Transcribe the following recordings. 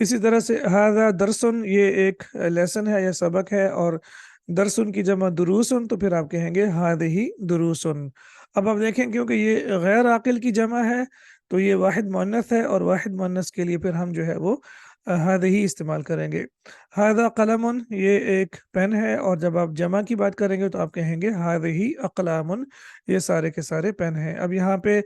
اسی طرح سے ہاذا درسن یہ ایک لیسن ہے یا سبق ہے، اور درسن کی جمع دروسن تو پھر آپ کہیں گے ہذہ دروسن۔ اب آپ دیکھیں کیونکہ یہ غیر عاقل کی جمع ہے تو یہ واحد مؤنث ہے، اور واحد مؤنث کے لیے پھر ہم جو ہے وہ ہذہ استعمال کریں گے۔ ہذا قلم یہ ایک پین ہے، اور جب آپ جمع کی بات کریں گے تو آپ کہیں گے ہذہ اقلام، یہ سارے کے سارے پین ہیں۔ اب یہاں پہ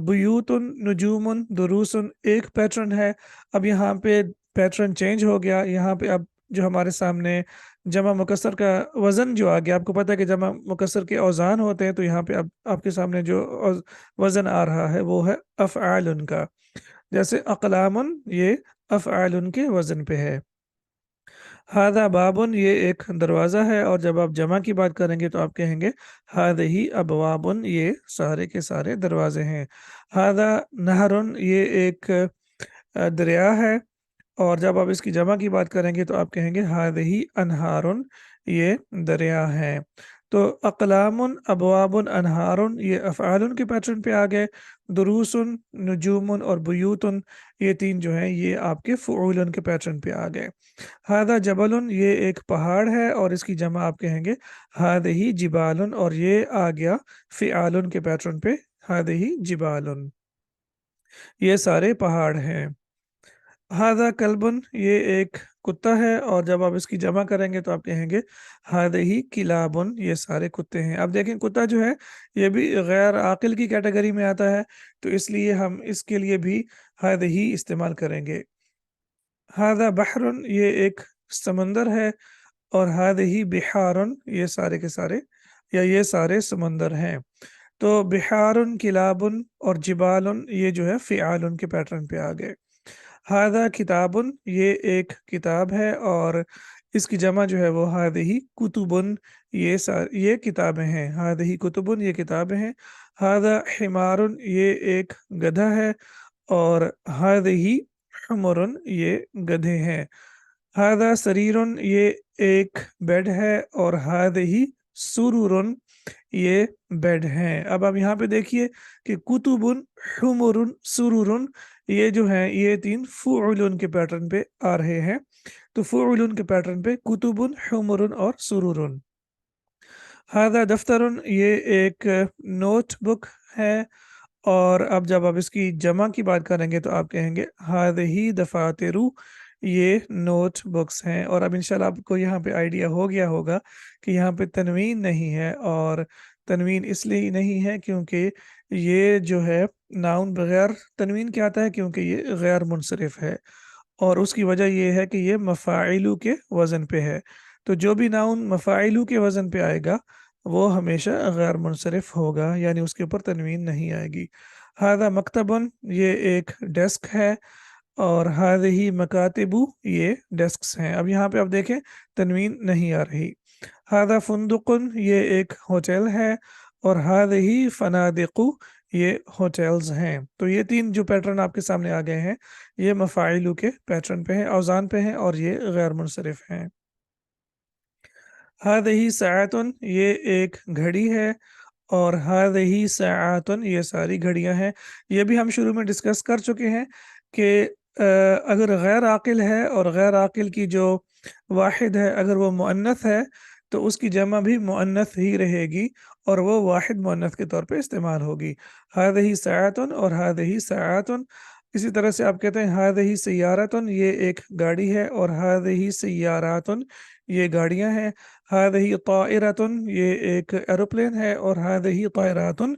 بیوت نجوم دروس ایک پیٹرن ہے، اب یہاں پہ پیٹرن چینج ہو گیا، یہاں پہ اب جو ہمارے سامنے جمع مکسر کا وزن جو آ گیا، آپ کو پتہ ہے کہ جمع مکسر کے اوزان ہوتے ہیں، تو یہاں پہ اب آپ کے سامنے جو وزن آ رہا ہے وہ ہے افعال کا، جیسے اقلام یہ افعال کے وزن پہ ہے۔ ہادہ بابن یہ ایک دروازہ ہے، اور جب آپ جمع کی بات کریں گے تو آپ کہیں گے ہادہی ابوابن یہ سارے کے سارے دروازے ہیں۔ ہادہ نہرن یہ ایک دریا ہے، اور جب آپ اس کی جمع کی بات کریں گے تو آپ کہیں گے ہادہی انہارن یہ دریا ہے۔ تو اقلام ابواب انہارن یہ افعال کے پیٹرن پہ آ گئے، دروس نجوم اور بیوتن یہ تین جو ہیں یہ آپ کے فعول کے پیٹرن پہ آ گئے۔ ہادہ جبل یہ ایک پہاڑ ہے، اور اس کی جمع آپ کہیں گے ہادہی جبال، اور یہ آ گیا فعال کے پیٹرن پہ، ہادہی جبال یہ سارے پہاڑ ہیں۔ ہادہ کلبن یہ ایک کتا ہے، اور جب آپ اس کی جمع کریں گے تو آپ کہیں گے ہادہی کلابن یہ سارے کتے ہیں۔ اب دیکھیں کتا جو ہے یہ بھی غیر عاقل کی کیٹیگری میں آتا ہے، تو اس لیے ہم اس کے لیے بھی ہادہی استعمال کریں گے۔ ہادہ بحرن یہ ایک سمندر ہے، اور ہادہی بحارن یہ سارے کے سارے یا یہ سارے سمندر ہیں۔ تو بحارن کلابن اور جبالن یہ جو ہے فعالن کے پیٹرن پہ آ گئے۔ ہادہ کتابن یہ ایک کتاب ہے، اور اس کی جمع جو ہے وہ ہادہی کتبن یہ کتابیں ہیں، ہادہی کتبن یہ کتابیں ہیں۔ ہادہ حمارن یہ ایک گدھا ہے، اور ہادہی حمرن یہ گدھے ہیں۔ ہادہ سریرن یہ ایک بیڈ ہے، اور ہادہی سرورن یہ بیڈ ہیں۔ اب آپ یہاں پہ دیکھیے کہ کتبن حمرن سرورن یہ جو ہیں یہ تین فعلن کے پیٹرن پہ آ رہے ہیں، تو فعلن کے پیٹرن پہ کتبن حمرن اور سرورن۔ ہادہ دفترن یہ ایک نوٹ بک ہے، اور اب جب آپ اس کی جمع کی بات کریں گے تو آپ کہیں گے ہادہی دفاترو یہ نوٹ بکس ہیں۔ اور اب انشاءاللہ آپ کو یہاں پہ آئیڈیا ہو گیا ہوگا کہ یہاں پہ تنوین نہیں ہے، اور تنوین اس لیے نہیں ہے کیونکہ یہ جو ہے ناؤن بغیر تنوین کے آتا ہے، کیونکہ یہ غیر منصرف ہے، اور اس کی وجہ یہ ہے کہ یہ مفاعلو کے وزن پہ ہے، تو جو بھی ناؤن مفاعلو کے وزن پہ آئے گا وہ ہمیشہ غیر منصرف ہوگا، یعنی اس کے اوپر تنوین نہیں آئے گی۔ ہادہ مکتبن یہ ایک ڈیسک ہے، اور ہادہی مکاتبو یہ ڈیسکس ہیں۔ اب یہاں پہ آپ دیکھیں تنوین نہیں آ رہی۔ ہادہ فندقن یہ ایک ہوٹل ہے، اور ہادہی فنادقو یہ ہوٹلز ہیں۔ تو یہ تین جو پیٹرن آپ کے سامنے آ گئے ہیں یہ مفاعلو کے پیٹرن پہ ہیں، اوزان پہ ہیں، اور یہ غیر منصرف ہیں۔ ہادہی ساعتن یہ ایک گھڑی ہے، اور ہادہی ساعتن یہ ساری گھڑیاں ہیں۔ یہ بھی ہم شروع میں ڈسکس کر چکے ہیں کہ اگر غیر عاقل ہے اور غیر عاقل کی جو واحد ہے اگر وہ مؤنث ہے تو اس کی جمع بھی مؤنث ہی رہے گی، اور وہ واحد مؤنث کے طور پہ استعمال ہوگی۔ ہادہی ساعتن اور ہادہی ساعتن۔ اسی طرح سے آپ کہتے ہیں ہادہی سیارتن یہ ایک گاڑی ہے، اور ہادہی سیاراتن یہ گاڑیاں ہیں۔ ہادہی طائرتن یہ ایک ایروپلین ہے، اور ہادہی طائراتن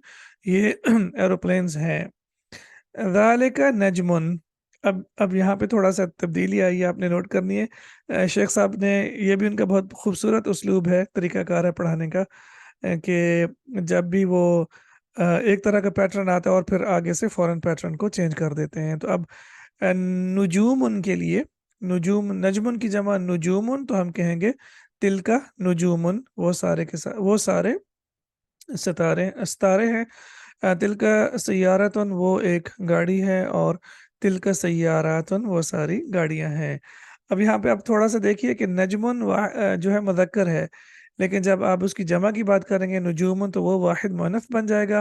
یہ ایروپلینز ہیں۔ ذالک نجمن۔ اب یہاں پہ تھوڑا سا تبدیلی آئی ہے، آپ نے نوٹ کرنی ہے۔ شیخ صاحب نے یہ بھی ان کا بہت خوبصورت اسلوب ہے، طریقہ کار ہے پڑھانے کا، کہ جب بھی وہ ایک طرح کا پیٹرن آتا ہے اور پھر آگے سے فوراً پیٹرن کو چینج کر دیتے ہیں۔ تو اب نجوم ان کے لیے نجوم، نجمن کی جمع نجومن، تو ہم کہیں گے تلکا نجومن وہ سارے کے وہ سارے ستارے ہیں۔ تلکا سیارتن وہ ایک گاڑی ہے، اور تلکا سیاراتن وہ ساری گاڑیاں ہیں۔ اب یہاں پہ آپ تھوڑا سا دیکھیے کہ نجمن جو ہے مذکر ہے، لیکن جب آپ اس کی جمع کی بات کریں گے نجومن تو وہ واحد مؤنث بن جائے گا،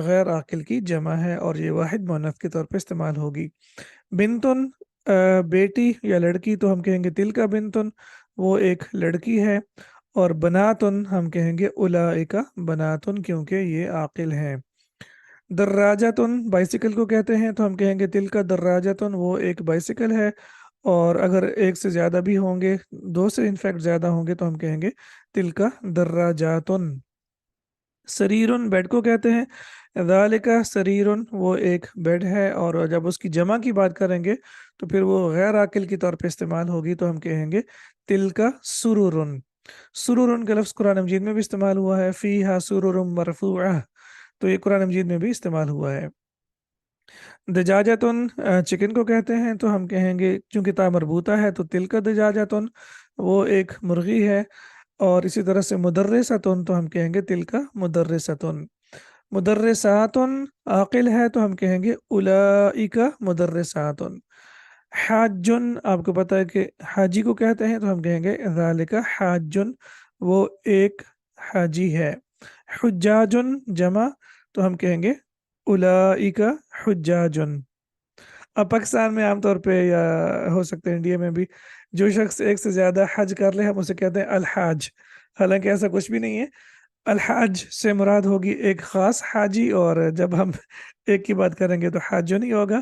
غیر عاقل کی جمع ہے اور یہ واحد مؤنث کے طور پہ استعمال ہوگی۔ بنتن بیٹی یا لڑکی تو ہم کہیں گے تلکا بنتن، وہ ایک لڑکی ہے، اور بناتن ہم کہیں گے اولئک بناتن، کیونکہ یہ عاقل ہیں۔ دراجتن بائسیکل کو کہتے ہیں تو ہم کہیں گے تلکا دراجتن، وہ ایک بائسیکل ہے، اور اگر ایک سے زیادہ بھی ہوں گے، دو سے انفیکٹ زیادہ ہوں گے، تو ہم کہیں گے تلکا دراجاتن۔ سریرن بیڈ کو کہتے ہیں، ذالک سریرن وہ ایک بیڈ ہے، اور جب اس کی جمع کی بات کریں گے تو پھر وہ غیر عاقل کی طور پہ استعمال ہوگی، تو ہم کہیں گے تلکا سرورن۔ سرورن کا لفظ قرآن مجید میں بھی استعمال ہوا ہے، فیہا سرور مرفوعہ، تو یہ قرآن مجید میں بھی استعمال ہوا ہے۔ دجاجتن چکن کو کہتے ہیں تو ہم کہیں گے چونکہ تا مربوطہ ہے تو تلکا دجاجتن، وہ ایک مرغی ہے، اور اسی طرح سے مدرساتن تو ہم کہیں گے تلکا مدرساتن۔ مدرساتن عاقل ہے تو ہم کہیں گے اولئک مدرساتن۔ حاجن آپ کو پتہ ہے کہ حاجی کو کہتے ہیں تو ہم کہیں گے ذالک حاجن، وہ ایک حاجی ہے۔ حجاجن جمع تو ہم کہیں گے اولئک حجاجن۔ اب پاکستان میں عام طور پہ یا ہو سکتا ہے انڈیا میں بھی، جو شخص ایک سے زیادہ حج کر لے ہم اسے کہتے ہیں الحاج، حالانکہ ایسا کچھ بھی نہیں ہے۔ الحاج سے مراد ہوگی ایک خاص حاجی، اور جب ہم ایک کی بات کریں گے تو حاجن ہی ہوگا،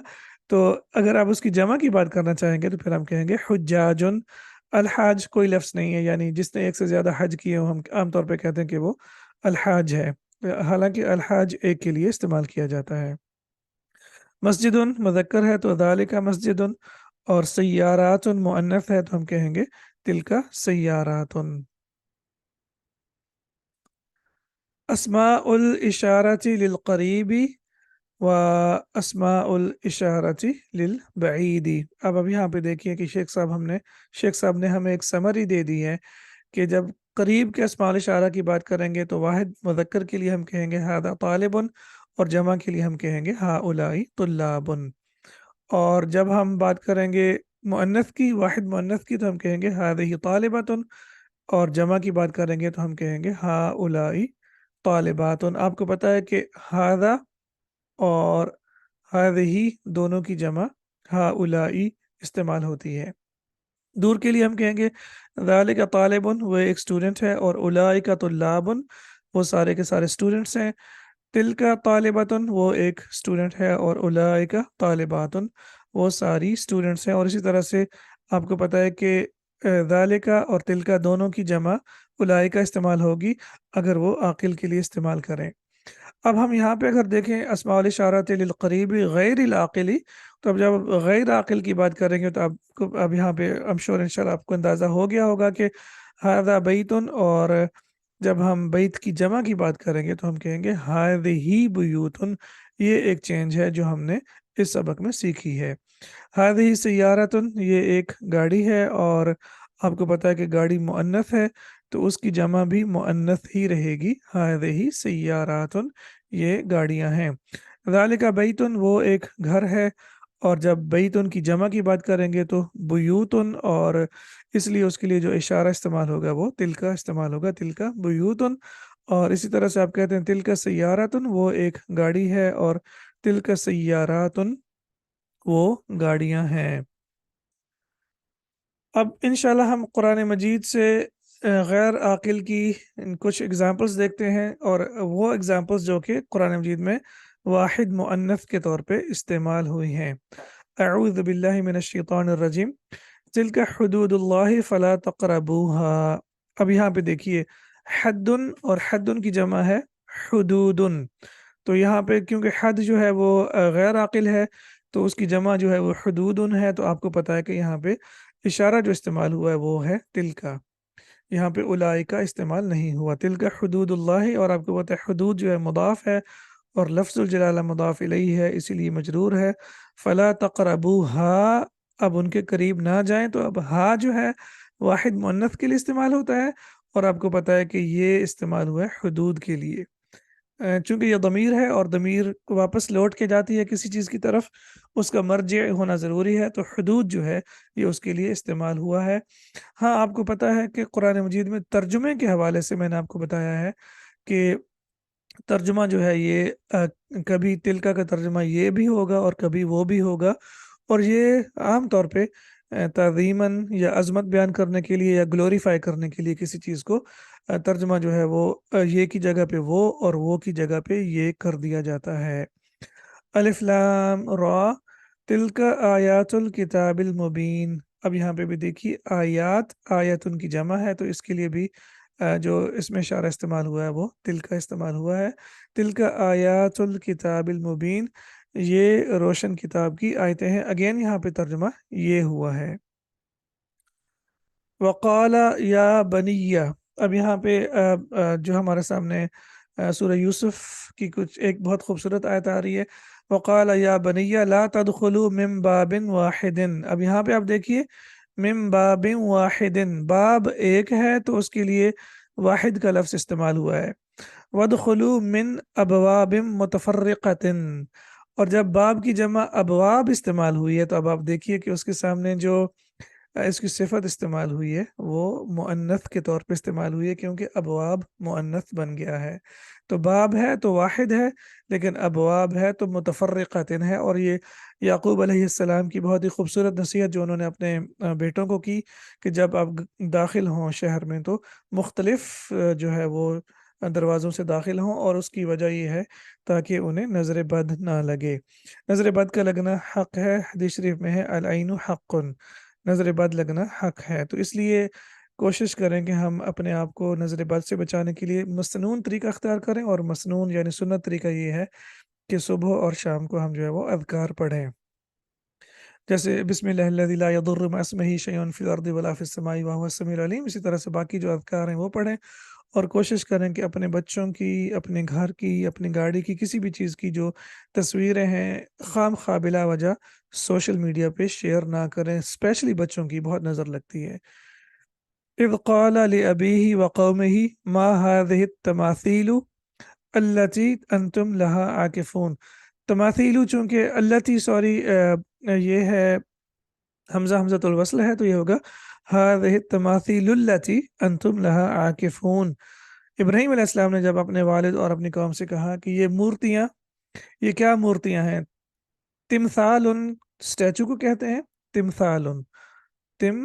تو اگر آپ اس کی جمع کی بات کرنا چاہیں گے تو پھر ہم کہیں گے حجاجن۔ الحاج کوئی لفظ نہیں ہے، یعنی جس نے ایک سے زیادہ حج کیے ہوں ہم عام طور پہ کہتے ہیں کہ وہ الحاج ہے، حالانکہ الحاج ایک کے لیے استعمال کیا جاتا ہے۔ مسجد مذکر ہے تو ذالک مسجد، اور سیارات مؤنث ہے تو ہم کہیں گے تلکا سیارات۔ اسماء الاشارۃ للقریب و اسماء الاشارۃ للبعید۔ اب یہاں پہ دیکھیے کہ شیخ صاحب نے ہمیں ایک سمری دے دی ہے کہ جب قریب کے اسماء الاشارہ کی بات کریں گے تو واحد مذکر کے لیے ہم کہیں گے ھذا طالب، اور جمع کے لیے ہم کہیں گے ھؤلاء طلاب۔ اور جب ہم بات کریں گے مؤنث کی، واحد مؤنث کی، تو ہم کہیں گے ھذہ طالبۃ، اور جمع کی بات کریں گے تو ہم کہیں گے ھؤلاء طالبات۔ آپ کو پتہ ہے کہ ھذا اور ھذہ دونوں کی جمع ھؤلاء استعمال ہوتی ہے۔ دور کے لیے ہم کہیں گے ذالک طالب، وہ ایک اسٹوڈنٹ ہے، اور اولئک طلاب، وہ سارے کے سارے اسٹوڈنٹس ہیں۔ تلکا طالبۃ، وہ ایک اسٹوڈنٹ ہے، اور اولئک طالبات، وہ ساری اسٹوڈنٹس ہیں۔ اور اسی طرح سے آپ کو پتہ ہے کہ ذالکا اور تلکا دونوں کی جمع اولئک استعمال ہوگی اگر وہ عاقل کے لیے استعمال کریں۔ اب ہم یہاں پہ اگر دیکھیں اسماء الاشارۃ للقریب غیر العاقلی، تو اب جب غیر عاقل کی بات کریں گے تو آپ کو اب یہاں پہ انشاءاللہ آپ کو اندازہ ہو گیا ہوگا کہ ھذا بیت، اور جب ہم بیت کی جمع کی بات کریں گے تو ہم کہیں گے ھذہ بیوت۔ یہ ایک چینج ہے جو ہم نے اس سبق میں سیکھی ہے۔ ھذہ سیارۃ، یہ ایک گاڑی ہے، اور آپ کو پتہ ہے کہ گاڑی مؤنث ہے تو اس کی جمع بھی مؤنث ہی رہے گی، ھذہ سیارات، یہ گاڑیاں ہیں۔ ذالک بیت، وہ ایک گھر ہے، اور جب بیتن کی جمع کی بات کریں گے تو بیوتن، اور اس لیے اس کے لیے جو اشارہ استعمال ہوگا وہ تلکا استعمال ہوگا، تلکا بیوتن۔ اور اسی طرح سے آپ کہتے ہیں تلکا سیاراتن، وہ ایک گاڑی ہے، اور تلکا سیاراتن وہ گاڑیاں ہیں۔ اب انشاءاللہ ہم قرآن مجید سے غیر عاقل کی کچھ اگزامپلس دیکھتے ہیں، اور وہ اگزامپلس جو کہ قرآن مجید میں واحد مؤنث کے طور پہ استعمال ہوئی ہیں۔ اعوذ باللہ من الشیطان الرجیم، تلک حدود اللہ فلا تقربوها۔ اب یہاں پہ دیکھیے حد، اور حد کی جمع ہے حدود، تو یہاں پہ کیونکہ حد جو ہے وہ غیر عاقل ہے تو اس کی جمع جو ہے وہ حدود ہے، تو آپ کو پتہ ہے کہ یہاں پہ اشارہ جو استعمال ہوا ہے وہ ہے تلکا، یہاں پہ اولئک استعمال نہیں ہوا، تلکا حدود اللہ۔ اور آپ کو پتہ ہے حدود جو ہے مضاف ہے، اور لفظ الجلالہ مضاف الیہ ہے، اسی لیے مجرور ہے۔ فلا تقربوها، اب ان کے قریب نہ جائیں، تو اب ہا جو ہے واحد مؤنث کے لیے استعمال ہوتا ہے، اور آپ کو پتہ ہے کہ یہ استعمال ہوا ہے حدود کے لیے، چونکہ یہ ضمیر ہے اور ضمیر واپس لوٹ کے جاتی ہے کسی چیز کی طرف، اس کا مرجع ہونا ضروری ہے، تو حدود جو ہے یہ اس کے لیے استعمال ہوا ہے۔ ہاں آپ کو پتہ ہے کہ قرآن مجید میں ترجمے کے حوالے سے میں نے آپ کو بتایا ہے کہ ترجمہ جو ہے یہ کبھی تلکا کا ترجمہ یہ بھی ہوگا اور کبھی وہ بھی ہوگا، اور یہ عام طور پہ تعظیماً یا عظمت بیان کرنے کے لیے یا گلوریفائی کرنے کے لیے کسی چیز کو ترجمہ جو ہے وہ یہ کی جگہ پہ وہ اور وہ کی جگہ پہ یہ کر دیا جاتا ہے۔ الف لام را تلک آیات الکتاب المبین۔ اب یہاں پہ بھی دیکھیے آیات، آیت ان کی جمع ہے تو اس کے لیے بھی جو اس میں اشارہ استعمال ہوا ہے وہ تلک استعمال ہوا ہے۔ تلک آیات الکتاب المبین، یہ روشن کتاب کی آیتیں ہیں۔ اگین یہاں پہ ترجمہ یہ ہوا ہے۔ وقال یا بنیہ، اب یہاں پہ جو ہمارے سامنے سورہ یوسف کی کچھ ایک بہت خوبصورت آیت آ رہی ہے، وقال یا بنیہ لا تدخلوا من باب واحد۔ اب یہاں پہ آپ دیکھیے من باب واحد، باب ایک ہے تو اس کے لیے واحد کا لفظ استعمال ہوا ہے۔ وَادْخُلُوا مِنْ أَبْوَابٍ مُتَفَرِّقَةٍ، اور جب باب کی جمع ابواب استعمال ہوئی ہے تو اب آپ دیکھیے کہ اس کے سامنے جو اس کی صفت استعمال ہوئی ہے وہ مؤنث کے طور پہ استعمال ہوئی ہے، کیونکہ ابواب مؤنث بن گیا ہے۔ تو باب ہے تو واحد ہے، لیکن ابواب ہے تو متفرقتن ہے، اور یہ یعقوب علیہ السلام کی بہت ہی خوبصورت نصیحت جو انہوں نے اپنے بیٹوں کو کی کہ جب آپ داخل ہوں شہر میں تو مختلف جو ہے وہ دروازوں سے داخل ہوں، اور اس کی وجہ یہ ہے تاکہ انہیں نظر بد نہ لگے۔ نظر بد کا لگنا حق ہے، حدیث شریف میں ہے العین حق، نظر بد لگنا حق ہے، تو اس لیے کوشش کریں کہ ہم اپنے آپ کو نظر بد سے بچانے کے لیے مسنون طریقہ اختیار کریں، اور مسنون یعنی سنت طریقہ یہ ہے کہ صبح اور شام کو ہم جو ہے وہ اذکار پڑھیں، جیسے بسم اللہ الذی لا یضر مع اسمہ شیء فی الارض ولا فی السماء وهو السمیع العلیم، اسی طرح سے باقی جو اذکار ہیں وہ پڑھیں، اور کوشش کریں کہ اپنے بچوں کی، اپنے گھر کی، اپنی گاڑی کی، کسی بھی چیز کی جو تصویریں ہیں خام خواہ بلا وجہ سوشل میڈیا پہ شیئر نہ کریں، اسپیشلی بچوں کی بہت نظر لگتی ہے۔ اذ قال لأبیہ وقومہ ما هذه التماثیل التي انتم لها عاکفون۔ تماثیل چونکہ التي سوری یہ ہے حمزۃ الوصل ہے تو یہ ہوگا هذه التماثیل التي انتم لها عاکفون۔ ابراہیم علیہ السلام نے جب اپنے والد اور اپنی قوم سے کہا کہ یہ مورتیاں، یہ کیا مورتیاں ہیں؟ تمثال، اسٹیچو کو کہتے ہیں تمثال، تم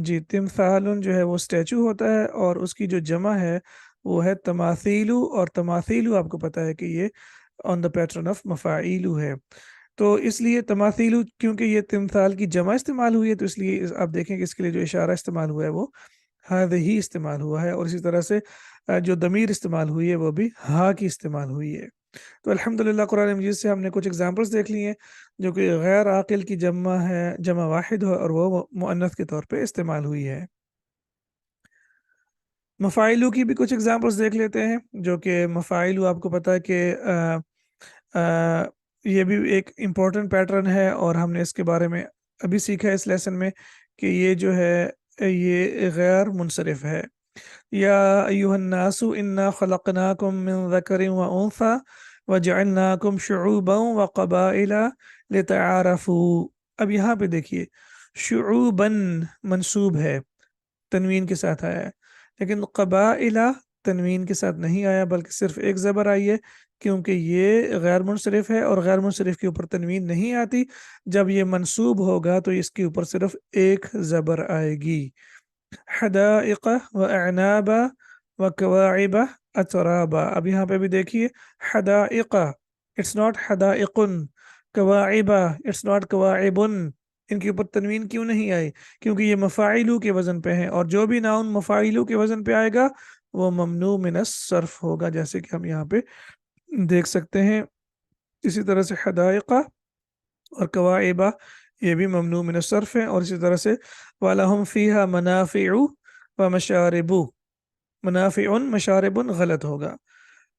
جی تمثال جو ہے وہ اسٹیچو ہوتا ہے، اور اس کی جو جمع ہے وہ ہے تماثیلو، اور تماثیلو آپ کو پتہ ہے کہ یہ آن دا پیٹرن آف مفاعیلو ہے، تو اس لیے تماثیلو کیونکہ یہ تمثال کی جمع استعمال ہوئی ہے تو اس لیے آپ دیکھیں کہ اس کے لیے جو اشارہ استعمال ہوا ہے وہ ہی استعمال ہوا ہے، اور اسی طرح سے جو ضمیر استعمال ہوئی ہے وہ بھی ہا کی استعمال ہوئی ہے۔ تو الحمدللہ قرآن مجید سے ہم نے کچھ ایگزامپلس دیکھ لی ہیں جو کہ غیر عاقل کی جمع ہے، جمع واحد ہے، اور وہ مؤنث کے طور پہ استعمال ہوئی ہے۔ مفاعلو کی بھی کچھ ایگزامپلس دیکھ لیتے ہیں، جو کہ مفاعلو آپ کو پتہ ہے کہ یہ بھی ایک امپورٹنٹ پیٹرن ہے، اور ہم نے اس کے بارے میں ابھی سیکھا ہے اس لیسن میں کہ یہ جو ہے یہ غیر منصرف ہے۔ یا ایہا الناس انا خلقناکم من ذکر و انثی وجعلناکم شعوبا وقبائل لتعارفوا۔ اب یہاں پہ دیکھیے شعوبا منصوب ہے، تنوین کے ساتھ آیا ہے، لیکن قبائل تنوین کے ساتھ نہیں آیا بلکہ صرف ایک زبر آئی ہے، کیونکہ یہ غیر منصرف ہے، اور غیر منصرف کے اوپر تنوین نہیں آتی، جب یہ منصوب ہوگا تو اس کے اوپر صرف ایک زبر آئے گی۔ حدائق و اعناب و کواعب اترابا۔ اب یہاں پہ بھی دیکھیے حدائق، اٹس ناٹ حدائقن، کواعب اٹس ناٹ کواعبن، ان کے اوپر تنوین کیوں نہیں آئی؟ کیونکہ یہ مفاعلو کے وزن پہ ہیں، اور جو بھی ناؤن مفاعلو کے وزن پہ آئے گا وہ ممنوع من الصرف ہوگا، جیسے کہ ہم یہاں پہ دیکھ سکتے ہیں۔ اسی طرح سے حدائق اور کواعبہ یہ بھی ممنوع من الصرف ہیں، اور اسی طرح سے وَلَهُمْ فِيهَا مَنَافِعُ وَمَشَارِبُ، منافع مشارب غلط ہوگا۔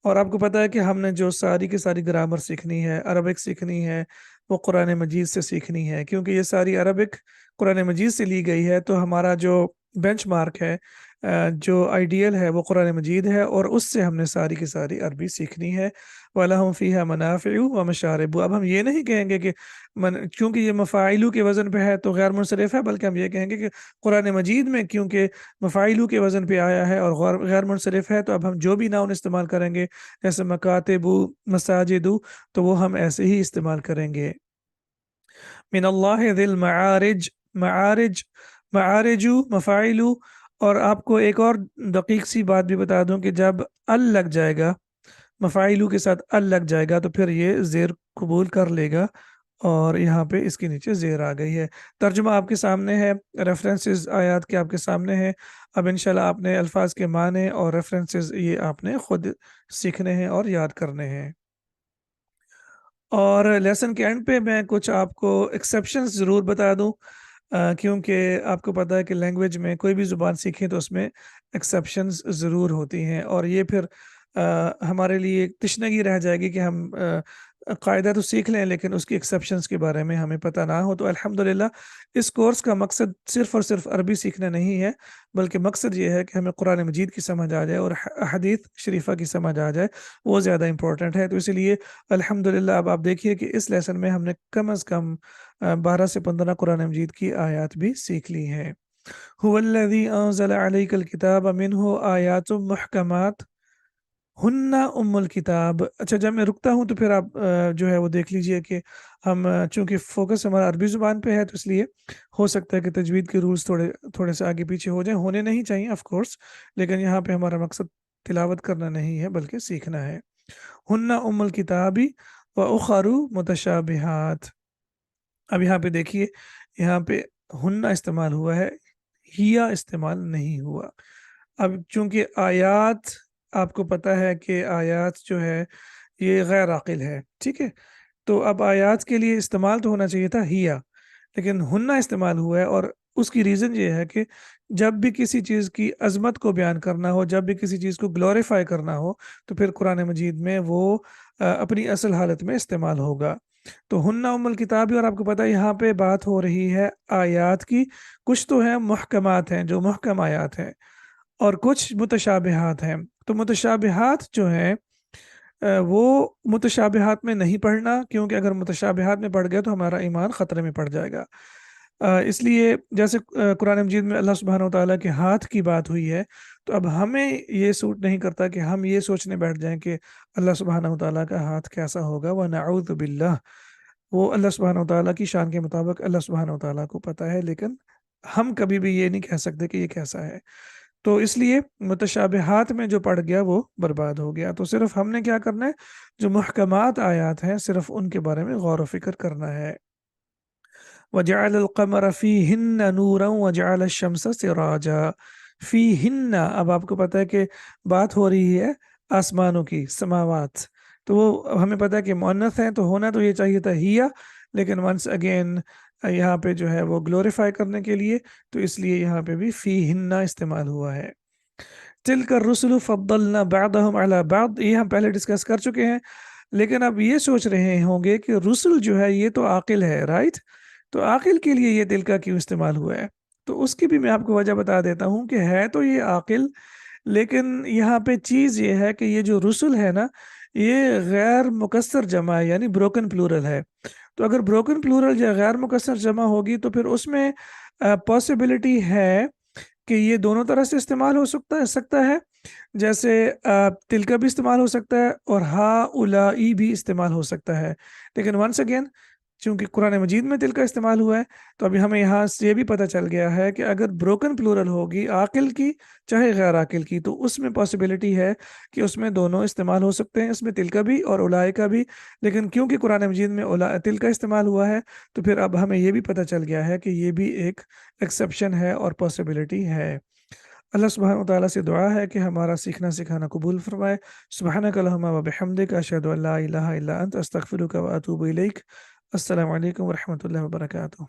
اور آپ کو پتہ ہے کہ ہم نے جو ساری کی ساری گرامر سیکھنی ہے، عربک سیکھنی ہے، وہ قرآن مجید سے سیکھنی ہے، کیونکہ یہ ساری عربک قرآن مجید سے لی گئی ہے، تو ہمارا جو بینچ مارک ہے جو آئیڈیل ہے وہ قرآن مجید ہے، اور اس سے ہم نے ساری کی ساری عربی سیکھنی ہے۔ وَلَهُمْ فِيهَا مَنَافِعُ وَمَشَارِبُ۔ اب ہم یہ نہیں کہیں گے کہ چونکہ یہ مفاعلو کے وزن پہ ہے تو غیر منصرف ہے، بلکہ ہم یہ کہیں گے کہ قرآن مجید میں کیونکہ مفاعلو کے وزن پہ آیا ہے اور غیر منصرف ہے، تو اب ہم جو بھی ناؤن استعمال کریں گے جیسے مکاتب، مساجد، تو وہ ہم ایسے ہی استعمال کریں گے۔ من اللہ ذی المعارج، معارج، معارج، مفاعل۔ اور آپ کو ایک اور دقیق سی بات بھی بتا دوں کہ جب ال لگ جائے گا، مفاعلو کے ساتھ ال لگ جائے گا، تو پھر یہ زیر قبول کر لے گا، اور یہاں پہ اس کے نیچے زیر آ گئی ہے۔ ترجمہ آپ کے سامنے ہے، ریفرنسز آیات کے آپ کے سامنے ہیں۔ اب انشاءاللہ آپ نے الفاظ کے معنی اور ریفرنسز یہ آپ نے خود سیکھنے ہیں اور یاد کرنے ہیں۔ اور لیسن کے اینڈ پہ میں کچھ آپ کو ایکسیپشنز ضرور بتا دوں، کیونکہ آپ کو پتہ ہے کہ لینگویج میں کوئی بھی زبان سیکھیں تو اس میں ایکسیپشنز ضرور ہوتی ہیں، اور یہ پھر ہمارے لیے ایک تشنگی رہ جائے گی کہ ہم قاعدہ تو سیکھ لیں لیکن اس کی ایکسیپشنز کے بارے میں ہمیں پتہ نہ ہو۔ تو الحمدللہ اس کورس کا مقصد صرف اور صرف عربی سیکھنا نہیں ہے، بلکہ مقصد یہ ہے کہ ہمیں قرآن مجید کی سمجھ آ جائے اور حدیث شریفہ کی سمجھ آ جائے، وہ زیادہ امپورٹنٹ ہے۔ تو اسی لیے الحمدللہ اب آپ دیکھیے کہ اس لیسن میں ہم نے کم از کم 12 سے 15 قرآن مجید کی آیات بھی سیکھ لی ہیں۔ هو الذی انزل علیک الکتاب منہ آیات محکمات ہن ام الکتاب۔ اچھا، جب میں رکتا ہوں تو پھر آپ جو ہے وہ دیکھ لیجئے کہ ہم چونکہ فوکس ہمارا عربی زبان پہ ہے تو اس لیے ہو سکتا ہے کہ تجوید کے رولز تھوڑے سے آگے پیچھے ہو جائیں، ہونے نہیں چاہیے آف کورس، لیکن یہاں پہ ہمارا مقصد تلاوت کرنا نہیں ہے بلکہ سیکھنا ہے۔ ہن ام الکتاب و اخر متشابہات۔ اب یہاں پہ دیکھیے، یہاں پہ ہن استعمال ہوا ہے، ہیا استعمال نہیں ہوا۔ اب چونکہ آیات، آپ کو پتہ ہے کہ آیات جو ہے یہ غیر عاقل ہے، ٹھیک ہے، تو اب آیات کے لیے استعمال تو ہونا چاہیے تھا ہیا، لیکن ہننا استعمال ہوا ہے، اور اس کی ریزن یہ ہے کہ جب بھی کسی چیز کی عظمت کو بیان کرنا ہو، جب بھی کسی چیز کو گلوریفائی کرنا ہو، تو پھر قرآن مجید میں وہ اپنی اصل حالت میں استعمال ہوگا۔ تو ہننا ام الکتاب، اور آپ کو پتہ ہے یہاں پہ بات ہو رہی ہے آیات کی، کچھ تو ہیں محکمات ہیں جو محکم آیات ہیں، اور کچھ متشابہات ہیں۔ تو متشابہات جو ہیں وہ متشابہات میں نہیں پڑھنا، کیونکہ اگر متشابہات میں پڑھ گئے تو ہمارا ایمان خطرے میں پڑ جائے گا۔ اس لیے جیسے قرآن مجید میں اللہ سبحانہ و تعالیٰ کے ہاتھ کی بات ہوئی ہے، تو اب ہمیں یہ سوٹ نہیں کرتا کہ ہم یہ سوچنے بیٹھ جائیں کہ اللہ سبحانہ و تعالیٰ کا ہاتھ کیسا ہوگا، وَنَعُوذُ بِاللَّہ۔ وہ اللہ سبحانہ و تعالیٰ کی شان کے مطابق اللہ سبحانہ و تعالیٰ کو پتہ ہے، لیکن ہم کبھی بھی یہ نہیں کہہ سکتے کہ یہ کیسا ہے۔ تو اس لیے متشابہات میں جو پڑ گیا وہ برباد ہو گیا۔ تو صرف ہم نے کیا کرنا ہے، جو محکمات آیات ہیں صرف ان کے بارے میں غور و فکر کرنا ہے۔ وَجَعَلَ الْقَمَرَ فِيهِنَّ نُورًا وَجَعَلَ الشَّمْسَ سِرَاجًا۔ فِيهِنَّ، اب آپ کو پتہ ہے کہ بات ہو رہی ہے آسمانوں کی، سماوات، تو وہ ہمیں پتہ ہے کہ مؤنث ہیں، تو ہونا تو یہ چاہیے تھا ہیا، لیکن ونس اگین یہاں پہ جو ہے وہ گلوریفائی کرنے کے لیے، تو اس لیے یہاں پہ بھی فِيهِنَّ استعمال ہوا ہے۔ تِلْكَ الرُّسُلُ فَضَّلْنَا بَعْضَهُمْ عَلَى بَعْضٍ، یہ ہم پہلے ڈسکس کر چکے ہیں، لیکن اب یہ سوچ رہے ہوں گے کہ رسل جو ہے یہ تو عاقل ہے، رائٹ؟ تو عاقل کے لیے یہ دل کا کیوں استعمال ہوا ہے؟ تو اس کی بھی میں آپ کو وجہ بتا دیتا ہوں کہ ہے تو یہ عاقل، لیکن یہاں پہ چیز یہ ہے کہ یہ جو رسل ہے نا، یہ غیر مکسر جمع ہے، یعنی بروکن پلورل ہے۔ تو اگر بروکن پلورل یا غیر مکسر جمع ہوگی تو پھر اس میں پاسبلٹی ہے کہ یہ دونوں طرح سے استعمال ہو سکتا ہے، جیسے تل کا بھی استعمال ہو سکتا ہے اور ہا اولائی بھی استعمال ہو سکتا ہے، لیکن ونس اگین چونکہ قرآن مجید میں تل کا استعمال ہوا ہے، تو ابھی ہمیں یہاں سے یہ بھی پتہ چل گیا ہے کہ اگر بروکن پلورل ہوگی عاقل کی چاہے غیر عاقل کی، تو اس میں پاسبلٹی ہے کہ اس میں دونوں استعمال ہو سکتے ہیں، اس میں تل کا بھی اور اولائے کا بھی، لیکن کیونکہ قرآن مجید میں تل کا استعمال ہوا ہے، تو پھر اب ہمیں یہ بھی پتہ چل گیا ہے کہ یہ بھی ایک ایکسیپشن ہے اور پاسبلٹی ہے۔ اللہ سبحانہ و تعالیٰ سے دعا ہے کہ ہمارا سیکھنا سکھانا قبول فرمائے۔ سبحانک اللہم و بحمدک، اشہد ان لا الہ الا انت، استغفرک و اتوب الیک۔ السلام علیکم ورحمۃ اللہ وبرکاتہ۔